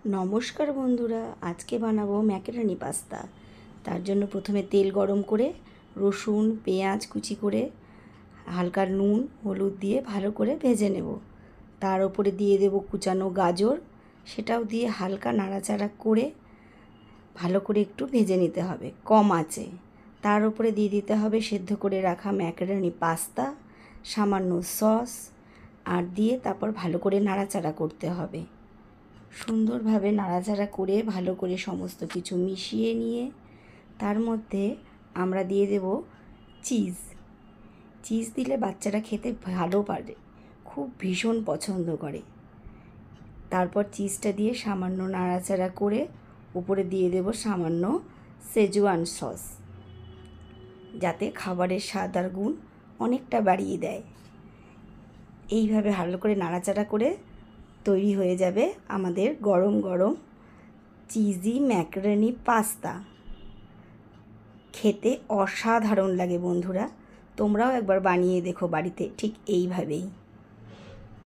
নমস্কার বন্ধুরা, আজকে বানাবো ম্যাকারনি পাস্তা। তার জন্য প্রথমে তেল গরম করে রসুন পেঁয়াজ কুচি করে হালকা নুন হলুদ দিয়ে ভালো করে ভেজে নেব। তার উপরে দিয়ে দেব কুচানো গাজর, সেটাও দিয়ে হালকা নাড়াচাড়া করে ভালো করে একটু ভেজে নিতে হবে কম আঁচে। তার উপরে দিয়ে দিতে হবে সেদ্ধ করে রাখা ম্যাকারনি পাস্তা, সামান্য সস আর দিয়ে তারপর ভালো করে নাড়াচাড়া করতে হবে। সুন্দরভাবে নাড়াচাড়া করে ভালো করে সমস্ত কিছু মিশিয়ে নিয়ে তার মধ্যে আমরা দিয়ে দেব চিজ। চিজ দিলে বাচ্চারা খেতে ভালো পারে, খুব ভীষণ পছন্দ করে। তারপর চিজটা দিয়ে সামান্য নাড়াচাড়া করে উপরে দিয়ে দেব সামান্য শেজওয়ান সস, যাতে খাবারের স্বাদ আর গুণ অনেকটা বাড়িয়ে দেয়। এইভাবে ভালো করে নাড়াচাড়া করে তৈরি হয়ে যাবে আমাদের গরম গরম চিজি ম্যাকারনি পাস্তা। খেতে অসাধারণ লাগে বন্ধুরা, তোমরাও একবার বানিয়ে দেখো বাড়িতে ঠিক এইভাবেই।